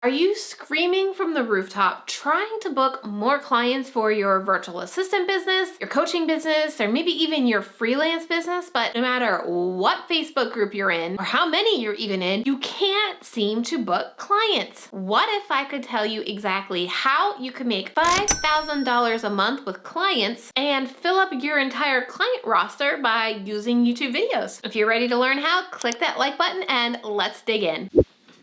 Are you screaming from the rooftop trying to book more clients for your virtual assistant business, your coaching business, or maybe even your freelance business, but no matter what Facebook group you're in or how many you're even in, you can't seem to book clients? What if I could tell you exactly how you can make $5,000 a month with clients and fill up your entire client roster by using YouTube videos? If you're ready to learn how, click that like button and let's dig in.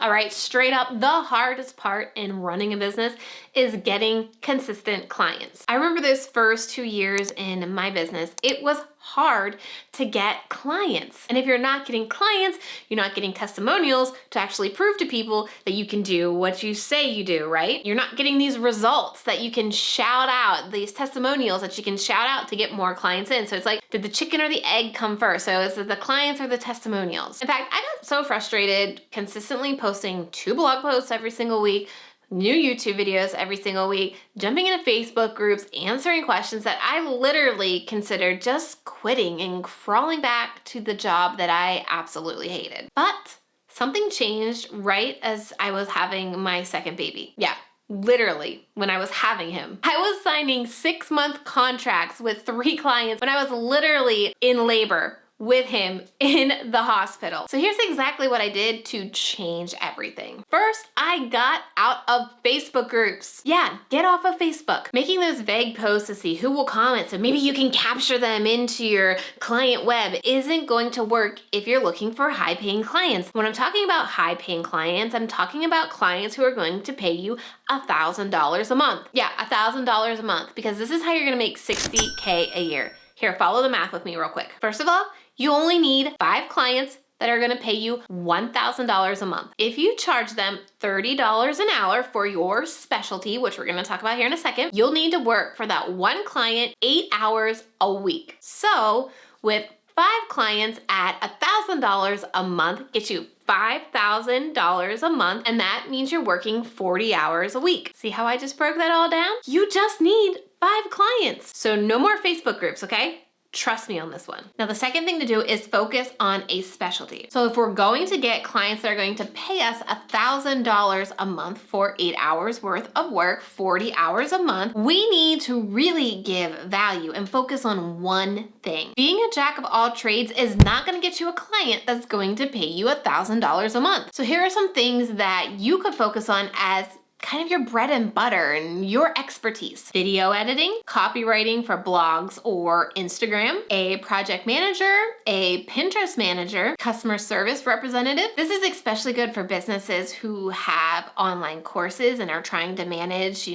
All right, straight up, the hardest part in running a business is getting consistent clients. I remember those first 2 years in my business, it was hard to get clients. And if you're not getting clients, you're not getting testimonials to actually prove to people that you can do what you say you do, right? You're not getting these results that you can shout out, these testimonials that you can shout out to get more clients in. So it's like, did the chicken or the egg come first? So is it the clients or the testimonials? In fact, I got so frustrated consistently posting 2 blog posts every single week, new YouTube videos every single week, jumping into Facebook groups, answering questions that I literally considered just quitting and crawling back to the job that I absolutely hated. But something changed right as I was having my second baby. Yeah. Literally, when I was having him. I was signing 6-month contracts with 3 clients when I was literally in labor with him in the hospital. So here's exactly what I did to change everything. First, I got out of Facebook groups. Yeah, get off of Facebook. Making those vague posts to see who will comment so maybe you can capture them into your client web isn't going to work if you're looking for high-paying clients. When I'm talking about high-paying clients, I'm talking about clients who are going to pay you $1,000 a month. Yeah, $1,000 a month, because this is how you're gonna make $60K a year. Here, follow the math with me real quick. First of all, you only need 5 clients that are gonna pay you $1,000 a month. If you charge them $30 an hour for your specialty, which we're gonna talk about here in a second, you'll need to work for that 1 client 8 hours a week. So with 5 clients at $1,000 a month gets you $5,000 a month, and that means you're working 40 hours a week. See how I just broke that all down? You just need 5 clients. So no more Facebook groups, okay? Trust me on this one. Now, the second thing to do is focus on a specialty. So if we're going to get clients that are going to pay us $1,000 a month for 8 hours worth of work, 40 hours a month, we need to really give value and focus on one thing. Being a jack of all trades is not gonna get you a client that's going to pay you $1,000 a month. So here are some things that you could focus on as kind of your bread and butter and your expertise. Video editing, copywriting for blogs or Instagram, a project manager, a Pinterest manager, customer service representative. This is especially good for businesses who have online courses and are trying to manage,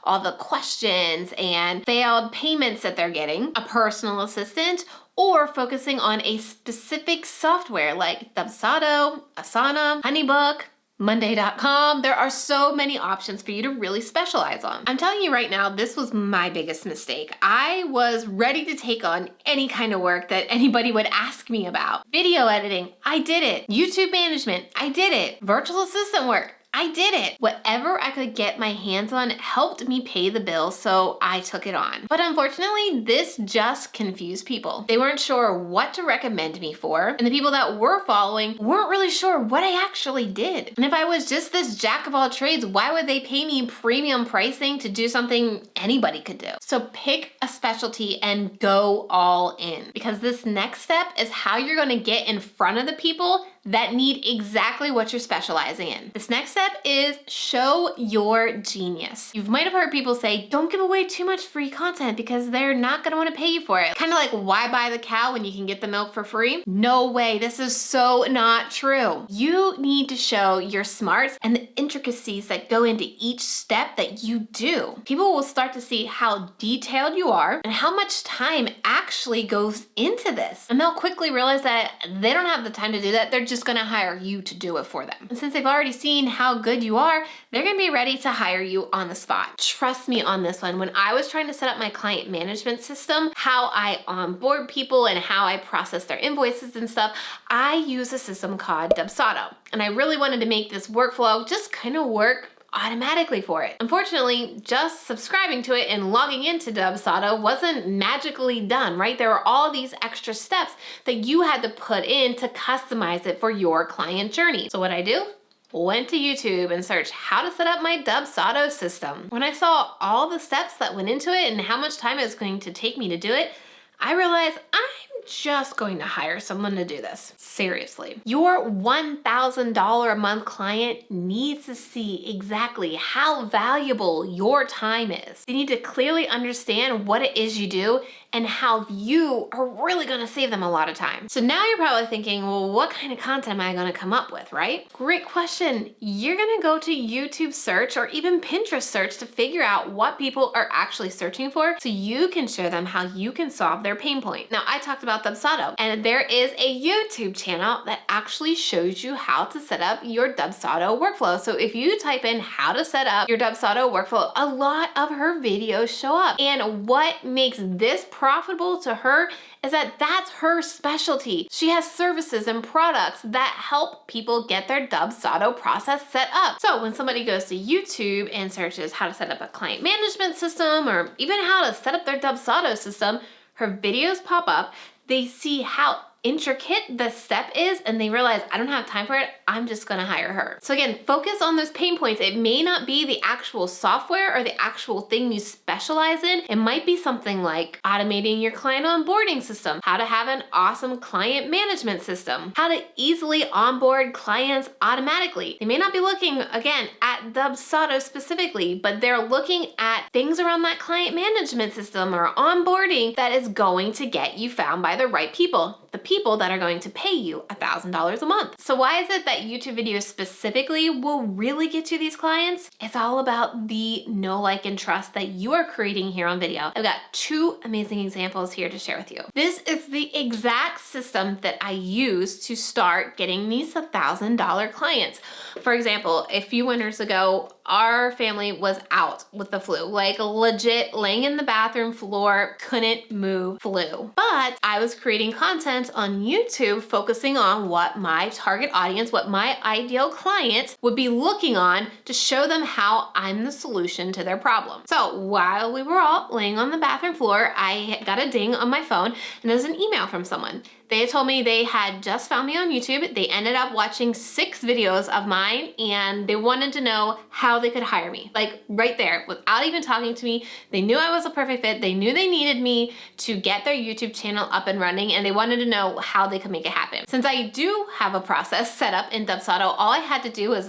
all the questions and failed payments that they're getting. A personal assistant, or focusing on a specific software like Dubsado, Asana, HoneyBook, Monday.com. There are so many options for you to really specialize on. I'm telling you right now, this was my biggest mistake. I was ready to take on any kind of work that anybody would ask me about. Video editing, I did it. YouTube management, I did it. Virtual assistant work, I did it. Whatever I could get my hands on helped me pay the bill, so I took it on. But unfortunately, this just confused people. They weren't sure what to recommend me for, and the people that were following weren't really sure what I actually did. And if I was just this jack of all trades, why would they pay me premium pricing to do something anybody could do? So pick a specialty and go all in, because this next step is how you're gonna get in front of the people that need exactly what you're specializing in. This next step is show your genius. You might have heard people say, don't give away too much free content because they're not gonna wanna pay you for it. Kind of like, why buy the cow when you can get the milk for free? No way, this is so not true. You need to show your smarts and the intricacies that go into each step that you do. People will start to see how detailed you are and how much time actually goes into this. And they'll quickly realize that they don't have the time to do that. They're just gonna hire you to do it for them. And since they've already seen how good you are, they're gonna be ready to hire you on the spot. Trust me on this one. When I was trying to set up my client management system, how I onboard people and how I process their invoices and stuff, I use a system called Dubsado. And I really wanted to make this workflow just kind of work automatically for it. Unfortunately, just subscribing to it and logging into Dubsado wasn't magically done, right? There were all these extra steps that you had to put in to customize it for your client journey. So what I do? went to YouTube and searched how to set up my Dubsado system. When I saw all the steps that went into it and how much time it was going to take me to do it, I realized I'm just going to hire someone to do this. Seriously. Your $1,000 a month client needs to see exactly how valuable your time is. They need to clearly understand what it is you do and how you are really gonna save them a lot of time. So now you're probably thinking, well, what kind of content am I gonna come up with, right? Great question. You're gonna go to YouTube search or even Pinterest search to figure out what people are actually searching for so you can show them how you can solve their pain point. Now, I talked about Dubsado, and there is a YouTube channel that actually shows you how to set up your Dubsado workflow. So if you type in how to set up your Dubsado workflow, a lot of her videos show up. And what makes this profitable to her is that that's her specialty. She has services and products that help people get their Dubsado process set up. So when somebody goes to YouTube and searches how to set up a client management system or even how to set up their Dubsado system, her videos pop up, they see how intricate the step is and they realize, I don't have time for it, I'm just gonna hire her. So again, focus on those pain points. It may not be the actual software or the actual thing you specialize in. It might be something like automating your client onboarding system, how to have an awesome client management system, how to easily onboard clients automatically. They may not be looking, again, at Dubsado specifically, but they're looking at things around that client management system or onboarding that is going to get you found by the right people. The people that are going to pay you $1,000 a month. So why is it that YouTube videos specifically will really get you these clients? It's all about the know, like, and trust that you are creating here on video. I've got two amazing examples here to share with you. This is the exact system that I use to start getting these $1,000 clients. For example, a few winters ago, our family was out with the flu, like legit laying in the bathroom floor, couldn't move, flu. But I was creating content on YouTube focusing on what my target audience, what my ideal client would be looking on to show them how I'm the solution to their problem. So while we were all laying on the bathroom floor, I got a ding on my phone and it was an email from someone. They told me they had just found me on YouTube. They ended up watching 6 videos of mine and they wanted to know how they could hire me. Like right there, without even talking to me. They knew I was a perfect fit. They knew they needed me to get their YouTube channel up and running and they wanted to know how they could make it happen. Since I do have a process set up in Dubsado, all I had to do was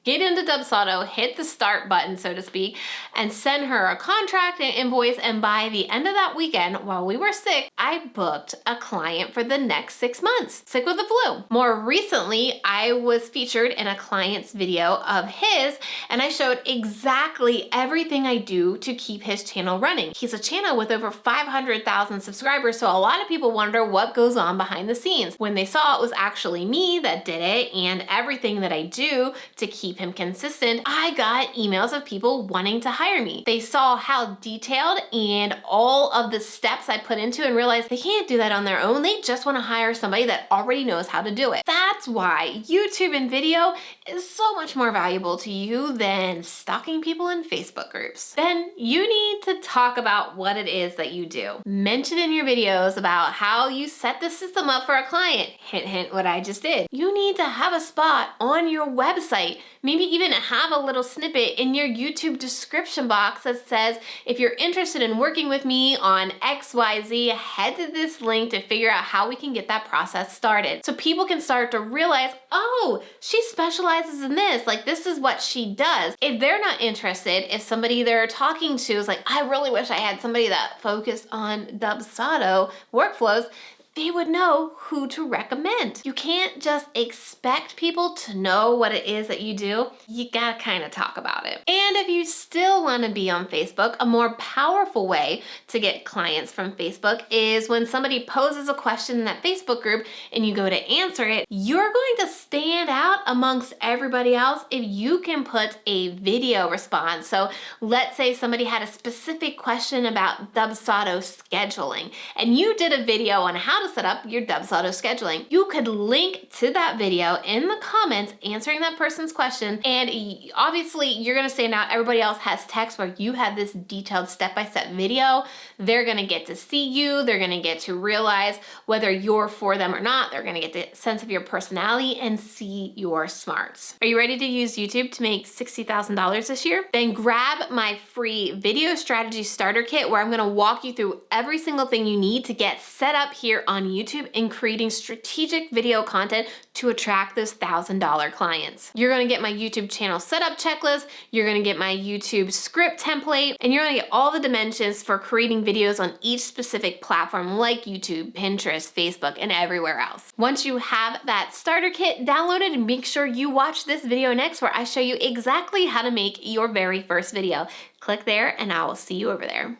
get into Dubsado, hit the start button, so to speak, and send her a contract and invoice. And by the end of that weekend, while we were sick, I booked a client for the next 6 months, sick with the flu. More recently, I was featured in a client's video of his, and I showed exactly everything I do to keep his channel running. He's a channel with over 500,000 subscribers, so a lot of people wonder what goes on behind the scenes. When they saw it was actually me that did it and everything that I do to keep him consistent, I got emails of people wanting to hire me. They saw how detailed and all of the steps I put into and realized they can't do that on their own. They just want to hire somebody that already knows how to do it. That's why YouTube and video is so much more valuable to you than stalking people in Facebook groups. Then you need to talk about what it is that you do. Mention in your videos about how you set the system up for a client. Hint, hint, what I just did. You need to have a spot on your website. Maybe even have a little snippet in your YouTube description box that says, if you're interested in working with me on XYZ, head to this link to figure out how we can get that process started. So people can start to realize, oh, she specializes in this, like this is what she does. If they're not interested, if somebody they're talking to is like, I really wish I had somebody that focused on Dubsado workflows, they would know who to recommend. You can't just expect people to know what it is that you do. You gotta kind of talk about it. And if you still want to be on Facebook, a more powerful way to get clients from Facebook is when somebody poses a question in that Facebook group and you go to answer it, you're going to stand out amongst everybody else if you can put a video response. So let's say somebody had a specific question about Dubsado scheduling and you did a video on how how to set up your Dubsado scheduling. You could link to that video in the comments answering that person's question, and obviously you're gonna stand out. Everybody else has text, where you have this detailed step-by-step video. They're gonna get to see you. They're gonna get to realize whether you're for them or not. They're gonna get the sense of your personality and see your smarts. Are you ready to use YouTube to make $60,000 this year? Then grab my free video strategy starter kit, where I'm gonna walk you through every single thing you need to get set up here on YouTube in creating strategic video content to attract those $1,000 clients. You're gonna get my YouTube channel setup checklist, you're gonna get my YouTube script template, and you're gonna get all the dimensions for creating videos on each specific platform like YouTube, Pinterest, Facebook, and everywhere else. Once you have that starter kit downloaded, make sure you watch this video next, where I show you exactly how to make your very first video. Click there and I will see you over there.